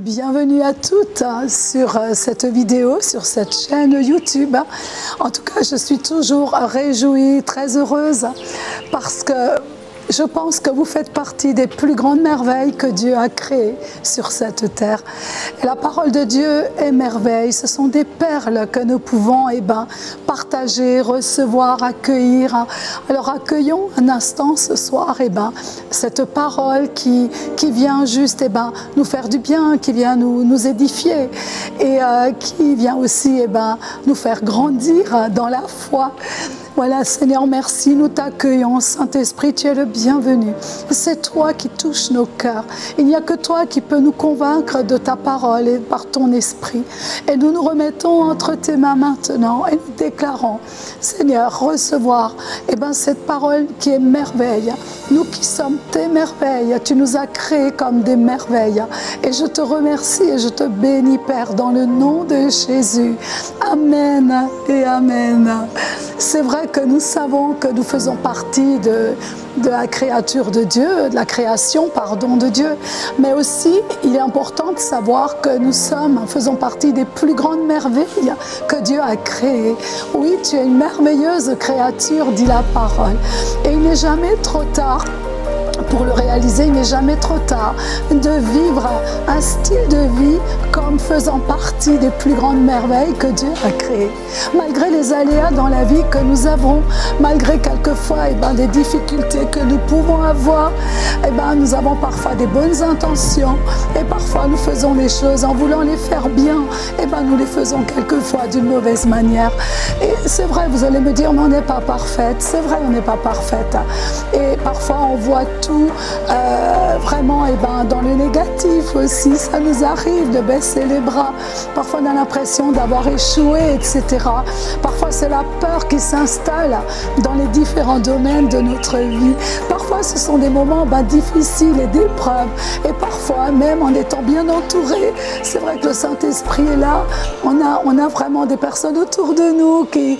Bienvenue à toutes sur cette vidéo, sur cette chaîne YouTube. En tout cas, je suis toujours réjouie, très heureuse parce que je pense que vous faites partie des plus grandes merveilles que Dieu a créées sur cette terre. Et la parole de Dieu est merveille. Ce sont des perles que nous pouvons partager, recevoir, accueillir. Alors accueillons un instant ce soir cette parole qui vient juste nous faire du bien, qui vient nous édifier et qui vient aussi nous faire grandir dans la foi. Voilà, Seigneur, merci, nous t'accueillons. Saint-Esprit, tu es le bienvenu. C'est toi qui touches nos cœurs. Il n'y a que toi qui peux nous convaincre de ta parole et par ton esprit. Et nous nous remettons entre tes mains maintenant et nous déclarons, Seigneur, recevoir cette parole qui est merveille. Nous qui sommes tes merveilles, tu nous as créés comme des merveilles. Et je te remercie et je te bénis, Père, dans le nom de Jésus. Amen et Amen. C'est vrai que nous savons que nous faisons partie de la créature de Dieu, de la création, pardon, de Dieu. Mais aussi, il est important de savoir que nous faisons partie des plus grandes merveilles que Dieu a créées. Oui, tu es une merveilleuse créature, dit la parole. Et il n'est jamais trop tard. Pour le réaliser, il n'est jamais trop tard de vivre un style de vie comme faisant partie des plus grandes merveilles que Dieu a créées. Malgré les aléas dans la vie que nous avons, malgré quelquefois des difficultés que nous pouvons avoir, nous avons parfois des bonnes intentions et parfois nous faisons les choses en voulant les faire bien, nous les faisons quelquefois d'une mauvaise manière. Et c'est vrai, vous allez me dire, mais on n'est pas parfaite. C'est vrai, on n'est pas parfaite. Et parfois on voit tout vraiment dans le négatif aussi. Ça nous arrive de baisser les bras. Parfois on a l'impression d'avoir échoué, etc. Parfois c'est la peur qui s'installe dans les différents domaines de notre vie. Parfois ce sont des moments difficiles et d'épreuves. Et parfois même en étant bien entouré, c'est vrai que le Saint-Esprit est là. On a vraiment des personnes autour de nous qui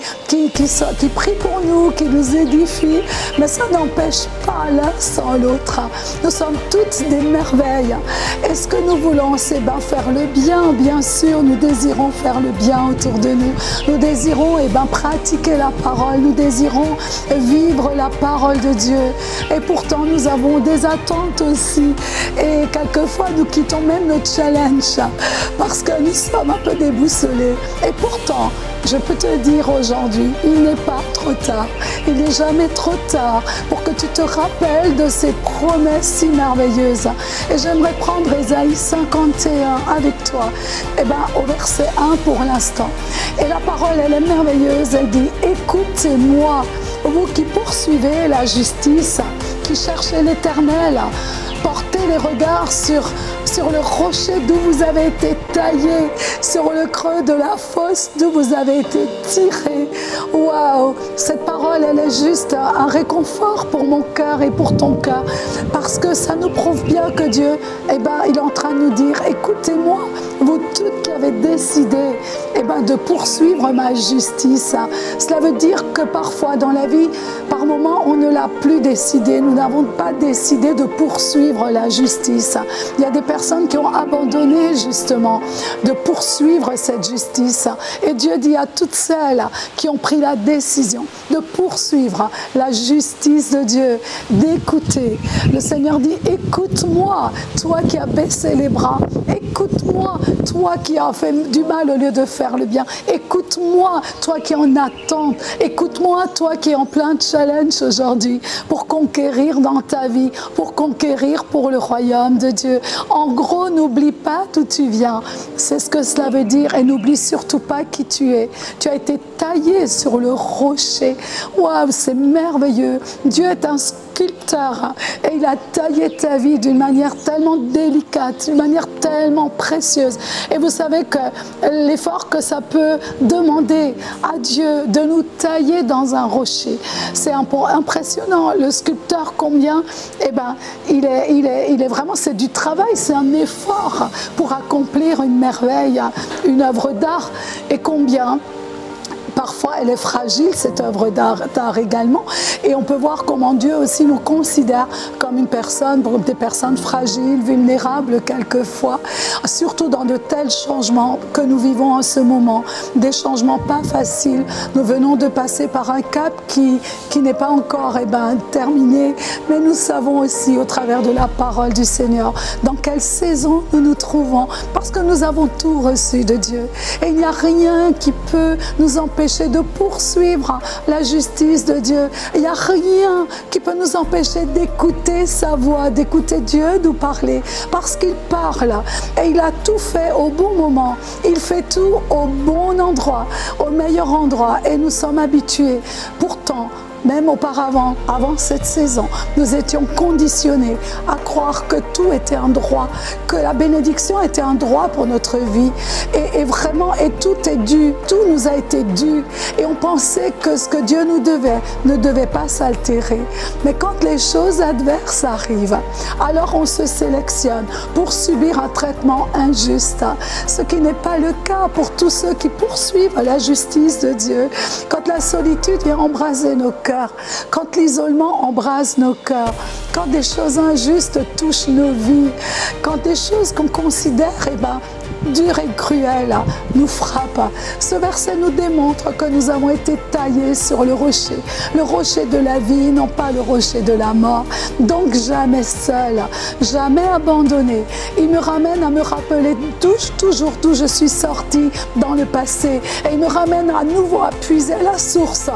prient pour nous, qui nous édifient. Mais ça n'empêche pas l'un sans l'autre. Nous sommes toutes des merveilles. Est-ce que nous voulons faire le bien? Bien sûr, nous désirons faire le bien autour de nous. Nous désirons pratiquer la parole. Nous désirons vivre la parole de Dieu. Et pourtant, nous avons des attentes aussi. Et quelquefois, nous quittons même notre challenge parce que nous sommes un peu déboussolés. Et pourtant, je peux te dire aujourd'hui, il n'est pas trop tard. Il n'est jamais trop tard pour que tu te rappelles de ces promesses si merveilleuses. Et j'aimerais prendre Ésaïe 51 avec toi, au verset 1 pour l'instant. Et la parole, elle est merveilleuse. Elle dit, écoutez-moi, vous qui poursuivez la justice, qui cherchez l'Éternel, portez les regards sur le rocher d'où vous avez été taillé, sur le creux de la fosse d'où vous avez été tiré. Waouh! Cette parole, elle est juste un réconfort pour mon cœur et pour ton cœur, parce que ça nous prouve bien que Dieu, il est en train de nous dire, écoutez-moi, vous toutes qui avez décidé de poursuivre ma justice. Cela veut dire que parfois dans la vie, par moments, on ne l'a plus décidé. Nous n'avons pas décidé de poursuivre la justice. Il y a des personnes qui ont abandonné justement de poursuivre cette justice. Et Dieu dit à toutes celles qui ont pris la décision de poursuivre la justice de Dieu, d'écouter. Le Seigneur dit, écoute-moi, toi qui as baissé les bras. Écoute-moi, toi qui as fait du mal au lieu de faire le bien. Écoute-moi, toi qui es en attente. Écoute-moi, toi qui es en plein challenge aujourd'hui pour conquérir dans ta vie, pour conquérir pour le royaume de Dieu. En gros, n'oublie pas d'où tu viens. C'est ce que cela veut dire. Et n'oublie surtout pas qui tu es. Tu as été taillé sur le rocher. Waouh, c'est merveilleux. Dieu est un sculpteur et il a taillé ta vie d'une manière tellement délicate, d'une manière tellement précieuse. Et vous savez que l'effort que ça peut demander à Dieu de nous tailler dans un rocher, c'est impressionnant. Le sculpteur, combien, il est vraiment, c'est du travail, c'est un effort pour accomplir une merveille, une œuvre d'art. Et combien parfois elle est fragile, cette œuvre d'art également. Et on peut voir comment Dieu aussi nous considère comme une personne, des personnes fragiles, vulnérables quelquefois, surtout dans de tels changements que nous vivons en ce moment, des changements pas faciles. Nous venons de passer par un cap qui n'est pas encore terminé, mais nous savons aussi au travers de la parole du Seigneur dans quelle saison nous nous trouvons, parce que nous avons tout reçu de Dieu. Et il n'y a rien qui peut nous empêcher de poursuivre la justice de Dieu. Il n'y a rien qui peut nous empêcher d'écouter sa voix, d'écouter Dieu nous parler, parce qu'il parle et il a tout fait au bon moment. Il fait tout au bon endroit, au meilleur endroit, et nous sommes habitués. Pourtant, même auparavant, avant cette saison, nous étions conditionnés à croire que tout était un droit, que la bénédiction était un droit pour notre vie. Et vraiment, et tout est dû, tout nous a été dû. Et on pensait que ce que Dieu nous devait ne devait pas s'altérer. Mais quand les choses adverses arrivent, alors on se sélectionne pour subir un traitement injuste. Ce qui n'est pas le cas pour tous ceux qui poursuivent la justice de Dieu. Quand la solitude vient embraser nos cœurs, quand l'isolement embrase nos cœurs, quand des choses injustes touchent nos vies, quand des choses qu'on considère dures et cruelles nous frappent. Ce verset nous démontre que nous avons été taillés sur le rocher de la vie, non pas le rocher de la mort. Donc jamais seul, jamais abandonné. Il me ramène à me rappeler toujours d'où je suis sorti dans le passé, et il me ramène à nouveau à puiser à la source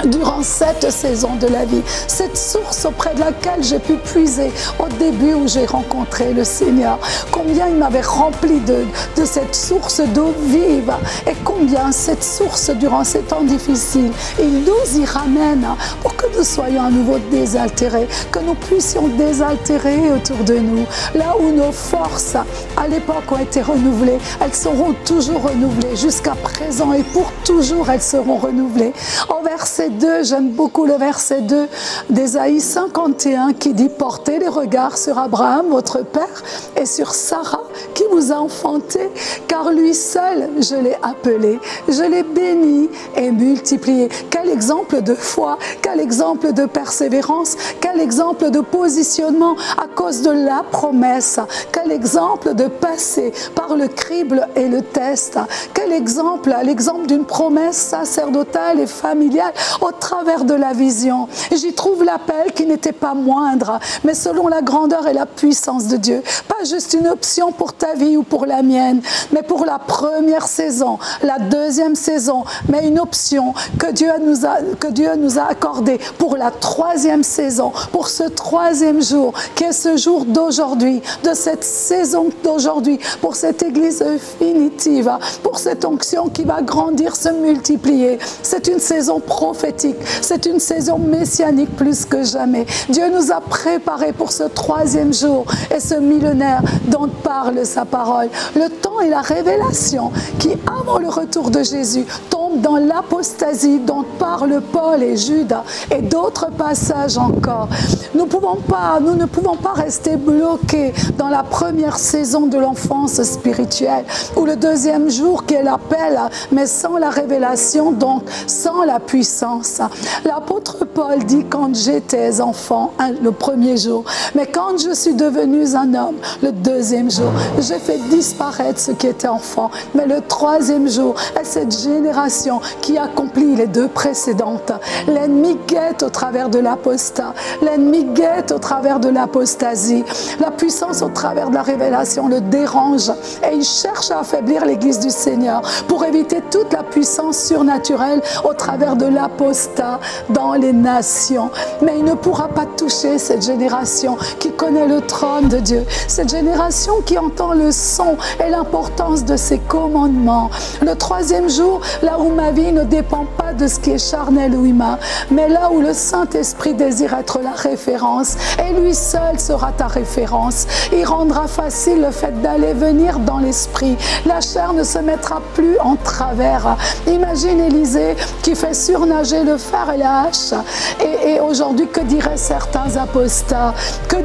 durant cette saison de la vie, cette source auprès de laquelle j'ai pu puiser au début où j'ai rencontré le Seigneur. Combien il m'avait rempli de cette source d'eau vive, et combien cette source durant ces temps difficiles, il nous y ramène pour que nous soyons à nouveau désaltérés, que nous puissions désaltérer autour de nous. Là où nos forces à l'époque ont été renouvelées, elles seront toujours renouvelées jusqu'à présent, et pour toujours elles seront renouvelées. Au verset 2, j'aime beaucoup le verset 2 d'Ésaïe 51 qui dit « Portez les regards sur Abraham, votre père, et sur Sarah qui vous a enfanté, car lui seul je l'ai appelé, je l'ai béni et multiplié. » Quel exemple de foi, quel exemple de persévérance, quel exemple de positionnement à cause de la promesse, quel exemple de passer par le crible et le test, quel exemple, l'exemple d'une promesse sacerdotale et familiale au travers de la vision. J'y trouve l'appel qui n'était pas moindre, mais selon la grandeur et la puissance de Dieu. Pas juste une option pour ta vie ou pour la mienne, mais pour la première saison, la deuxième saison, mais une option que Dieu nous a accordée pour la troisième saison, pour ce troisième jour, qui est ce jour d'aujourd'hui, de cette saison d'aujourd'hui, pour cette église définitive, pour cette onction qui va grandir, se multiplier. C'est une saison prophétique, c'est une saison messianique plus que jamais. Dieu nous a préparés pour ce troisième jour et ce millénaire dont parle sa parole. Le temps et la révélation qui, avant le retour de Jésus, tombent dans l'apostasie dont parlent Paul et Jude et d'autres passages encore. Nous ne pouvons pas rester bloqués dans la première saison de l'enfance spirituelle ou le deuxième jour qui est l'appel, mais sans la révélation, donc sans la puissance. L'apôtre Paul dit « Quand j'étais enfant », le premier jour, mais quand je suis devenu un homme, le deuxième jour, j'ai fait disparaître ce qui était enfant, mais le troisième jour est cette génération qui accomplit les deux précédentes. L'ennemi guette au travers de l'apostat, l'ennemi guette au travers de l'apostasie, la puissance au travers de la révélation le dérange et il cherche à affaiblir l'église du Seigneur pour éviter toute la puissance surnaturelle au travers de l'apostat dans les nations. Mais il ne pourra pas toucher cette génération qui connaît le trône de Dieu, cette génération qui entend le son et l'importance de ses commandements. Le troisième jour, là où ma vie ne dépend pas de ce qui est charnel ou humain, mais là où le Saint-Esprit désire être la référence, et lui seul sera ta référence. Il rendra facile le fait d'aller venir dans l'esprit. La chair ne se mettra plus en travers. Imagine Élisée qui fait surnager le fer et la hache. Et aujourd'hui, que diraient certains apostats? Que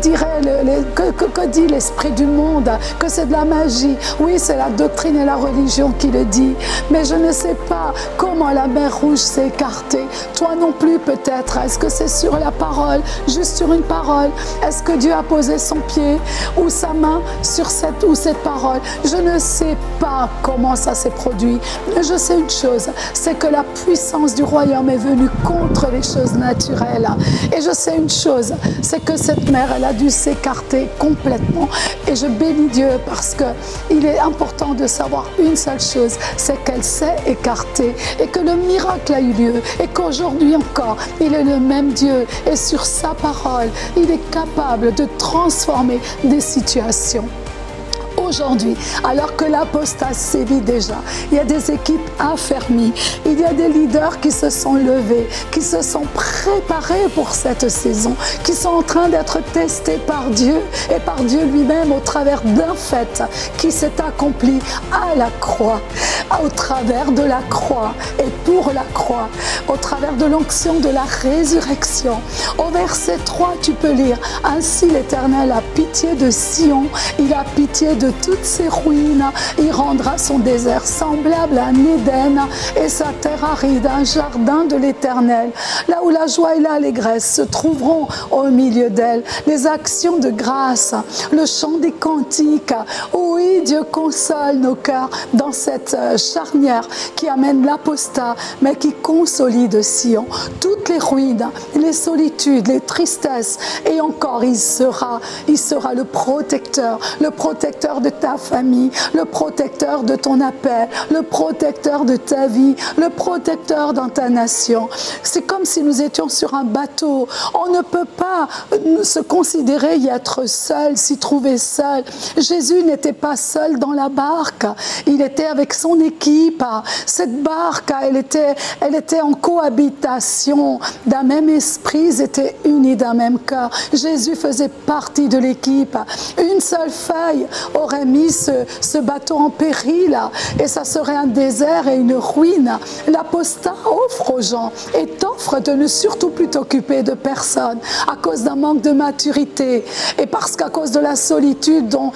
dit l'esprit du monde? Que c'est de la magie? Oui, c'est la doctrine et la religion qui le dit. Mais je ne sais pas comment la mer rouge s'est écartée. Toi non plus peut-être. Est-ce que c'est sur la parole, juste sur une parole? Est-ce que Dieu a posé son pied ou sa main sur cette parole? Je ne sais pas comment ça s'est produit. Mais je sais une chose, c'est que la puissance du royaume est venue contre les choses naturelles. Et je sais une chose, c'est que cette mer, elle a dû s'écarter complètement. Et je bénis Dieu parce qu'il est important de savoir une seule chose, c'est qu'elle s'est écartée et que le miracle a eu lieu et qu'aujourd'hui encore, il est le même Dieu et sur sa parole, il est capable de transformer des situations. Aujourd'hui, alors que l'apostat sévit déjà, il y a des équipes affermies, il y a des leaders qui se sont levés, qui se sont préparés pour cette saison, qui sont en train d'être testés par Dieu et par Dieu lui-même au travers d'un fait qui s'est accompli à la croix, au travers de la croix et pour la croix, au travers de l'onction de la résurrection. Au verset 3, tu peux lire « Ainsi l'Éternel a pitié de Sion, il a pitié de toutes ses ruines, il rendra son désert semblable à un Éden et sa terre aride, un jardin de l'Éternel. Là où la joie et l'allégresse se trouveront au milieu d'elle, les actions de grâce, le chant des cantiques. Oui, Dieu console nos cœurs dans cette charnière qui amène l'apostat, mais qui consolide Sion. Toutes les ruines, les solitudes, les tristesses, et encore il sera le protecteur de ta famille, le protecteur de ton appel, le protecteur de ta vie, le protecteur dans ta nation. C'est comme si nous étions sur un bateau. On ne peut pas se considérer y être seul, s'y trouver seul. Jésus n'était pas seul dans la barque, il était avec son équipe. Cette barque, elle était en cohabitation d'un même esprit, ils étaient unis d'un même cœur. Jésus faisait partie de l'équipe. Une seule feuille aurait mis ce bateau en péril et ça serait un désert et une ruine. L'apostat offre aux gens et t'offre de ne surtout plus t'occuper de personne à cause d'un manque de maturité et parce qu'à cause de la solitude dont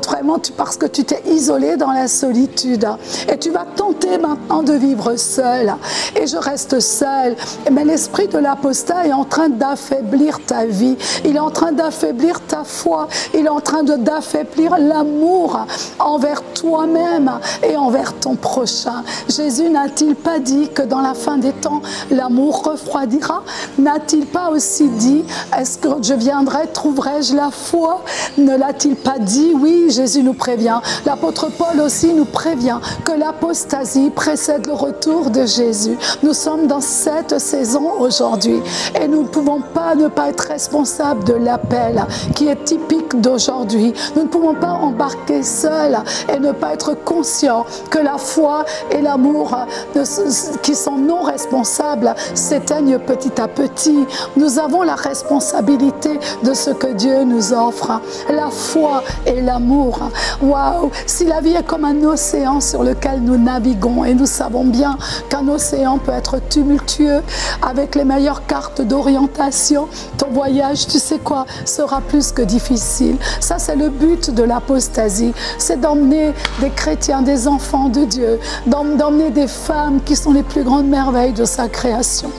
vraiment parce que tu t'es isolé dans la solitude et tu vas tenter maintenant de vivre seul et je reste seul. Mais l'esprit de l'apostat est en train d'affaiblir ta vie, il est en train d'affaiblir ta foi, il est en train d'affaiblir l'amour envers toi-même et envers ton prochain. Jésus n'a-t-il pas dit que dans la fin des temps, l'amour refroidira? N'a-t-il pas aussi dit, est-ce que je viendrai, trouverai-je la foi? Ne l'a-t-il pas dit? Oui, Jésus nous prévient. L'apôtre Paul aussi nous prévient que l'apostasie précède le retour de Jésus. Nous sommes dans cette saison aujourd'hui et nous ne pouvons pas ne pas être responsables de l'appel qui est typique d'aujourd'hui. Nous ne pouvons pas embarquer seuls et ne pas être conscients que la foi et l'amour qui sont non responsables s'éteignent petit à petit. Nous avons la responsabilité de ce que Dieu nous offre, la foi et l'amour. Waouh! Si la vie est comme un océan sur lequel nous naviguons et nous savons bien qu'un océan peut être tumultueux avec les meilleures cartes d'orientation, ton voyage, tu sais quoi, sera plus que difficile. Ça, c'est le but de l'apostasie, c'est d'emmener des chrétiens, des enfants de Dieu, d'emmener des femmes qui sont les plus grandes merveilles de sa création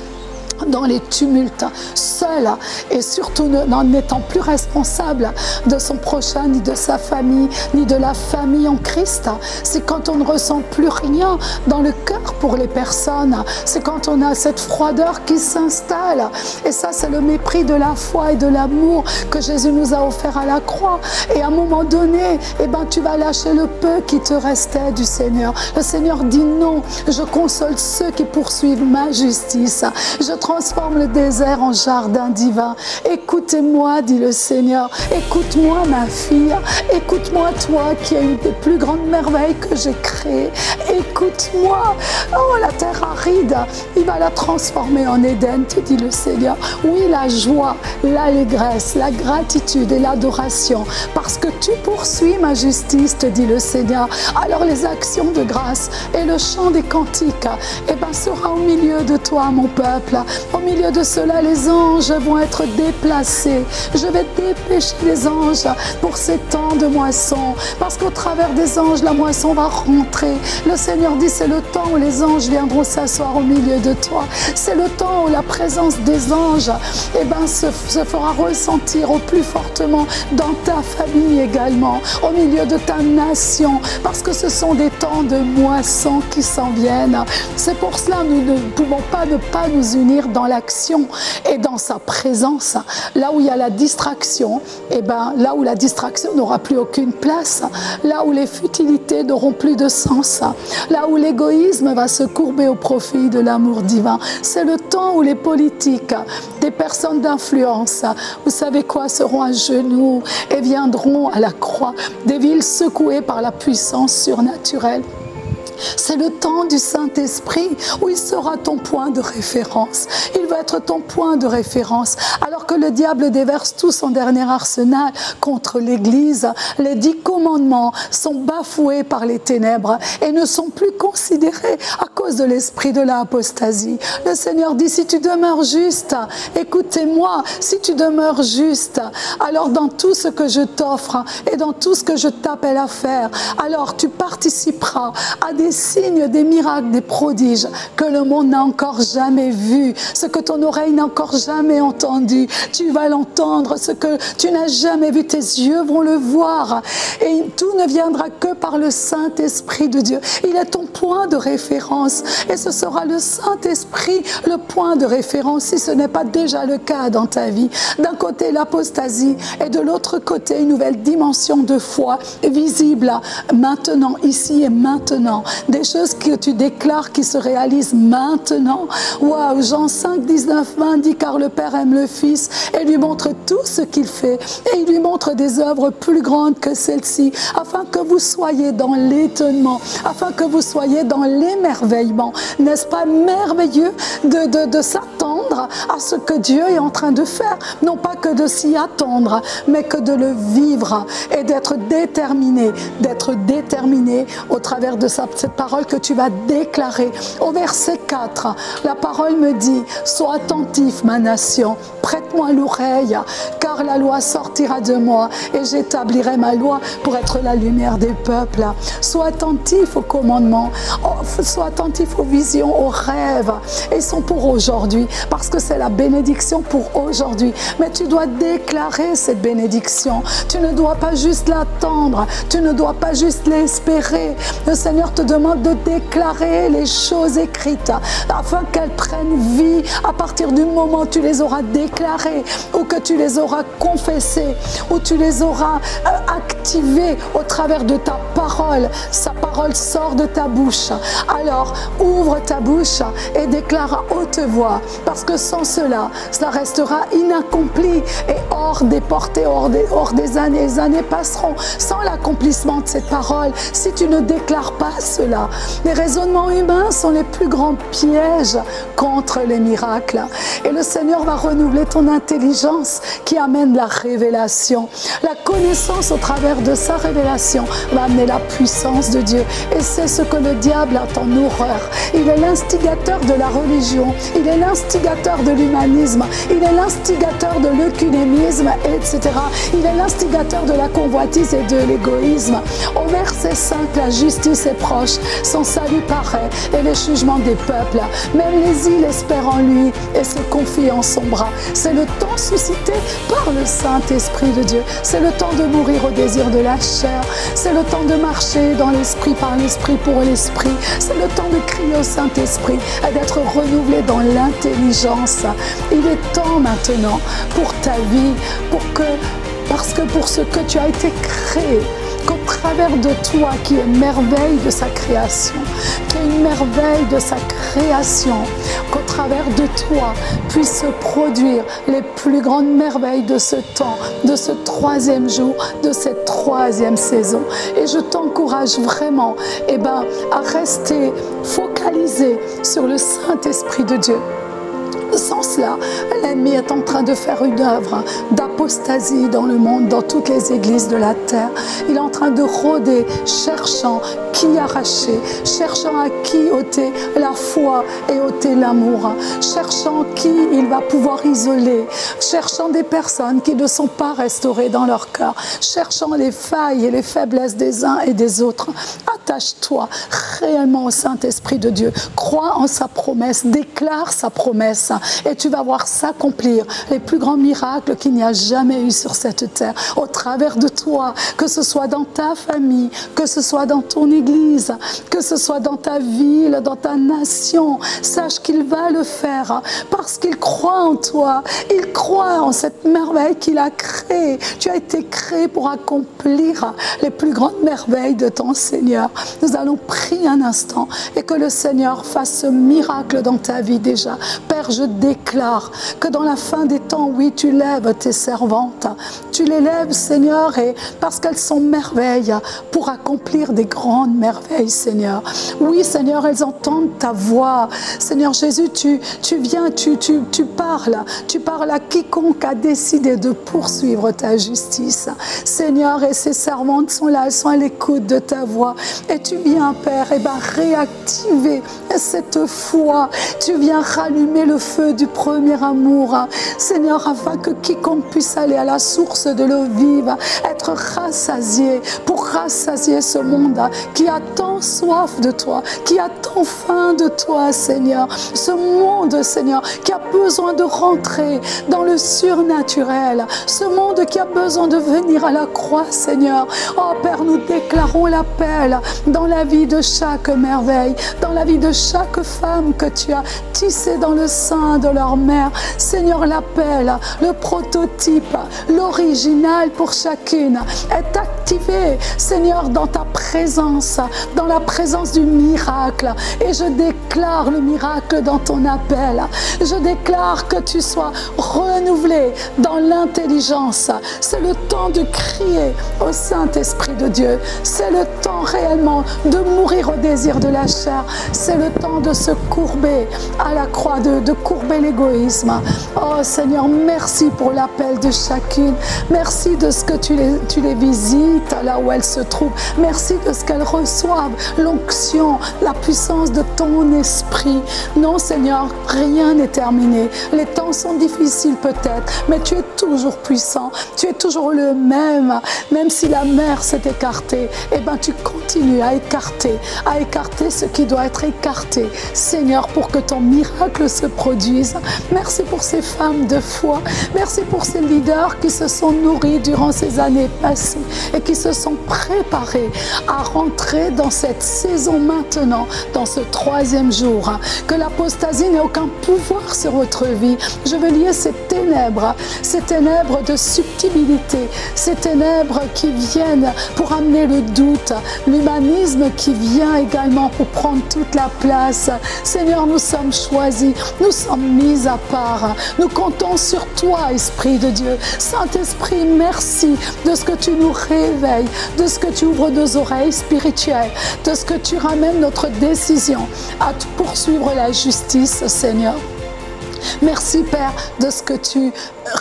dans les tumultes, seul et surtout n'en étant plus responsable de son prochain, ni de sa famille, ni de la famille en Christ. C'est quand on ne ressent plus rien dans le cœur pour les personnes. C'est quand on a cette froideur qui s'installe. Et ça, c'est le mépris de la foi et de l'amour que Jésus nous a offert à la croix. Et à un moment donné, eh ben, tu vas lâcher le peu qui te restait du Seigneur. Le Seigneur dit non, je console ceux qui poursuivent ma justice. Je transforme le désert en jardin divin. Écoutez-moi, dit le Seigneur. Écoute-moi, ma fille. Écoute-moi, toi qui as une des plus grandes merveilles que j'ai créées. Écoute-moi. Oh, la terre aride, il va la transformer en Éden, te dit le Seigneur. Oui, la joie, l'allégresse, la gratitude et l'adoration. Parce que tu poursuis ma justice, te dit le Seigneur. Alors les actions de grâce et le chant des cantiques, eh ben, sera au milieu de toi, mon peuple. Au milieu de cela, les anges vont être déplacés. Je vais dépêcher les anges pour ces temps de moisson. Parce qu'au travers des anges, la moisson va rentrer. Le Seigneur dit, c'est le temps où les anges viendront s'asseoir au milieu de toi. C'est le temps où la présence des anges se fera ressentir au plus fortement dans ta famille également, au milieu de ta nation. Parce que ce sont des temps de moisson qui s'en viennent. C'est pour cela que nous ne pouvons pas ne pas nous unir dans l'action et dans sa présence. Là où il y a la distraction, là où la distraction n'aura plus aucune place, là où les futilités n'auront plus de sens, là où l'égoïsme va se courber au profit de l'amour divin. C'est le temps où les politiques, des personnes d'influence, vous savez quoi, seront à genoux et viendront à la croix, des villes secouées par la puissance surnaturelle. C'est le temps du Saint-Esprit où il sera ton point de référence. Il va être ton point de référence. Alors que le diable déverse tout son dernier arsenal contre l'Église, les 10 commandements sont bafoués par les ténèbres et ne sont plus considérés à cause de l'esprit de l'apostasie. Le Seigneur dit, si tu demeures juste, écoutez-moi, si tu demeures juste, alors dans tout ce que je t'offre et dans tout ce que je t'appelle à faire, alors tu participeras à des signes, des miracles, des prodiges que le monde n'a encore jamais vu, ce que ton oreille n'a encore jamais entendu. Tu vas l'entendre, ce que tu n'as jamais vu, tes yeux vont le voir. Et tout ne viendra que par le Saint-Esprit de Dieu. Il est ton point de référence et ce sera le Saint-Esprit le point de référence si ce n'est pas déjà le cas dans ta vie. D'un côté l'apostasie et de l'autre côté une nouvelle dimension de foi visible maintenant, ici et maintenant. Des choses que tu déclares qui se réalisent maintenant. Waouh, Jean 5, 19, 20 dit, car le Père aime le Fils et lui montre tout ce qu'il fait. Et il lui montre des œuvres plus grandes que celles-ci, afin que vous soyez dans l'étonnement, afin que vous soyez dans l'émerveillement. N'est-ce pas merveilleux de s'attendre à ce que Dieu est en train de faire? Non pas que de s'y attendre, mais que de le vivre et d'être déterminé au travers de cette parole que tu vas déclarer. Au verset 4, la parole me dit, sois attentif ma nation, prête-moi l'oreille, car la loi sortira de moi et j'établirai ma loi pour être la lumière des peuples. Sois attentif aux commandements, sois attentif aux visions, aux rêves. Ils sont pour aujourd'hui, parce que c'est la bénédiction pour aujourd'hui. Mais tu dois déclarer cette bénédiction. Tu ne dois pas juste l'attendre, tu ne dois pas juste l'espérer. Le Seigneur te demande de déclarer les choses écrites afin qu'elles prennent vie à partir du moment où tu les auras déclarées ou que tu les auras confessées ou tu les auras activées au travers de ta parole. Sa parole sort de ta bouche. Alors ouvre ta bouche et déclare à haute voix, parce que sans cela, cela restera inaccompli et hors des portées, hors des années. Les années passeront sans l'accomplissement de cette parole si tu ne déclares pas cela. Les raisonnements humains sont les plus grands pièges contre les miracles. Et le Seigneur va renouveler ton intelligence qui amène la révélation. La connaissance au travers de sa révélation va amener la puissance de Dieu. Et c'est ce que le diable a en horreur. Il est l'instigateur de la religion, il est l'instigateur de l'humanisme, il est l'instigateur de l'œcuménisme, etc. Il est l'instigateur de la convoitise et de l'égoïsme. Au verset 5, la justice est proche, son salut paraît et le jugement des peuples. Même les îles espèrent en lui et se confient en son bras. C'est le temps suscité par le Saint-Esprit de Dieu. C'est le temps de mourir au désir de la chair. C'est le temps de marcher dans l'esprit, par l'esprit, pour l'esprit. C'est le temps de crier au Saint-Esprit et d'être renouvelé dans l'intelligence. Il est temps maintenant pour ta vie, parce que pour ce que tu as été créé, qu'au travers de toi qui est merveille de sa création, qui est une merveille de sa création, qu'au travers de toi puisse se produire les plus grandes merveilles de ce temps, de ce 3e jour, de cette 3e saison. Et je t'encourage vraiment à rester focalisé sur le Saint-Esprit de Dieu. Sans cela, l'ennemi est en train de faire une œuvre d'apostasie dans le monde, dans toutes les églises de la terre. Il est en train de rôder, cherchant qui arracher, cherchant à qui ôter la foi et ôter l'amour, cherchant qui il va pouvoir isoler, cherchant des personnes qui ne sont pas restaurées dans leur cœur, cherchant les failles et les faiblesses des uns et des autres. Attache-toi réellement au Saint-Esprit de Dieu. Crois en sa promesse, déclare sa promesse et tu vas voir s'accomplir les plus grands miracles qu'il n'y a jamais eu sur cette terre. Au travers de toi, que ce soit dans ta famille, que ce soit dans ton église, que ce soit dans ta ville, dans ta nation, sache qu'il va le faire parce qu'il croit en toi. Il croit en cette merveille qu'il a créée. Tu as été créé pour accomplir les plus grandes merveilles de ton Seigneur. Nous allons prier un instant et que le Seigneur fasse ce miracle dans ta vie déjà. Père, je déclare que dans la fin des temps, oui, tu lèves tes servantes. Tu les lèves, Seigneur, et parce qu'elles sont merveilles pour accomplir des grandes merveilles, Seigneur. Oui, Seigneur, elles entendent ta voix. Seigneur Jésus, tu viens, tu parles. Tu parles à quiconque a décidé de poursuivre ta justice. Seigneur, et ces servantes sont là, elles sont à l'écoute de ta voix. Et tu viens, Père, réactiver cette foi. Tu viens rallumer le feu du premier amour. Seigneur, afin que quiconque puisse aller à la source de l'eau vive, être rassasié, pour rassasier ce monde qui a tant soif de toi, qui a tant faim de toi, Seigneur. Ce monde, Seigneur, qui a besoin de rentrer dans le surnaturel. Ce monde qui a besoin de venir à la croix, Seigneur. Oh Père, nous déclarons l'appel dans la vie de chaque merveille, dans la vie de chaque femme que tu as tissée dans le sein de leur mère. Seigneur, l'appel, le prototype, l'original pour chacune est activé, Seigneur, dans ta présence, dans la présence du miracle. Et je déclare le miracle dans ton appel. Je déclare que tu sois renouvelé dans l'intelligence. C'est le temps de crier au Saint-Esprit de Dieu. C'est le temps réellement de mourir au désir de la chair. C'est le temps de se courber à la croix, de courber l'égoïsme. Oh Seigneur, merci pour l'appel de chacune. Merci de ce que tu les visites là où elles se trouvent. Merci de ce qu'elles reçoivent l'onction, la puissance de ton esprit. Non Seigneur, rien n'est terminé. Les temps sont difficiles peut-être, mais tu es toujours puissant. Tu es toujours le même. Même si la mer s'est écartée, eh ben tu continues à écarter ce qui doit être écarté. Seigneur, pour que ton miracle se produise. Merci pour ces femmes de foi. Merci pour ces leaders qui se sont nourris durant ces années passées et qui se sont préparés à rentrer dans cette saison maintenant, dans ce troisième jour. Que l'apostasie n'ait aucun pouvoir sur votre vie. Je veux lier ces ténèbres de subtilité, ces ténèbres qui viennent pour amener le doute, l'humanisme qui vient également pour prendre toute la place. Seigneur, nous sommes choisis, nous sommes mis à part. Nous comptons sur toi, Esprit de Dieu. Saint-Esprit, merci de ce que tu nous réveilles, de ce que tu ouvres nos oreilles spirituelles, de ce que tu ramènes notre décision à poursuivre la justice, Seigneur. Merci Père de ce que tu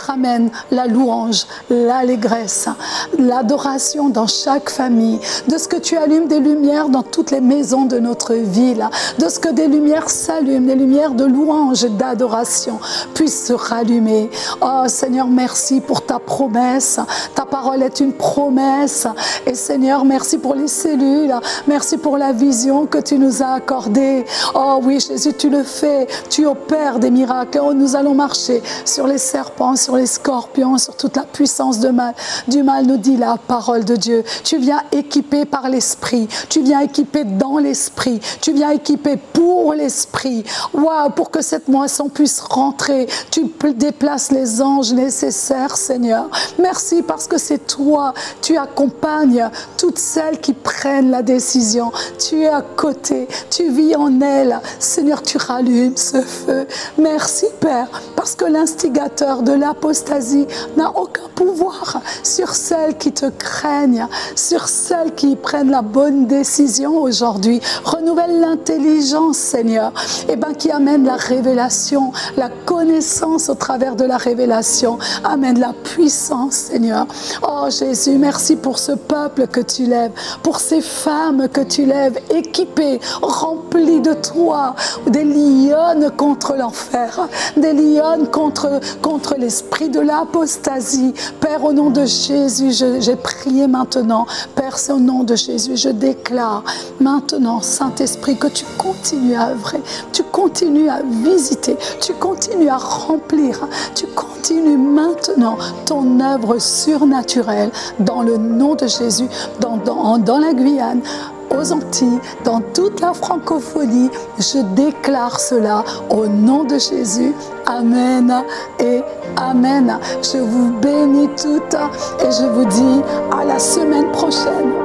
ramènes la louange, l'allégresse, l'adoration dans chaque famille, de ce que tu allumes des lumières dans toutes les maisons de notre ville, de ce que des lumières s'allument, des lumières de louange et d'adoration puissent se rallumer. Oh Seigneur, merci pour ta promesse. Ta parole est une promesse. Et Seigneur, merci pour les cellules. Merci pour la vision que tu nous as accordée. Oh oui, Jésus, tu le fais. Tu opères des miracles. Oh, nous allons marcher sur les serpents, sur les scorpions, sur toute la puissance du mal, nous dit la parole de Dieu. Tu viens équiper par l'Esprit, tu viens équiper dans l'Esprit, tu viens équiper pour l'Esprit. Waouh, pour que cette moisson puisse rentrer, tu déplaces les anges nécessaires, Seigneur. Merci parce que c'est toi, tu accompagnes toutes celles qui prennent la décision. Tu es à côté, tu vis en elles. Seigneur, tu rallumes ce feu. Merci Merci Père, parce que l'instigateur de l'apostasie n'a aucun pouvoir sur celles qui te craignent, sur celles qui prennent la bonne décision aujourd'hui. Renouvelle l'intelligence, Seigneur, et qui amène la révélation, la connaissance au travers de la révélation, amène la puissance, Seigneur. Oh Jésus, merci pour ce peuple que tu lèves, pour ces femmes que tu lèves, équipées, remplies de toi, des lionnes contre l'enfer, des lionnes contre l'esprit de l'apostasie. Père, au nom de Jésus, j'ai prié maintenant. Père, c'est au nom de Jésus, je déclare maintenant, Saint-Esprit, que tu continues à œuvrer, tu continues à visiter, tu continues à remplir, tu continues maintenant ton œuvre surnaturelle dans le nom de Jésus, dans la Guyane, aux Antilles, dans toute la francophonie. Je déclare cela au nom de Jésus. Amen et Amen. Je vous bénis toutes et je vous dis à la semaine prochaine.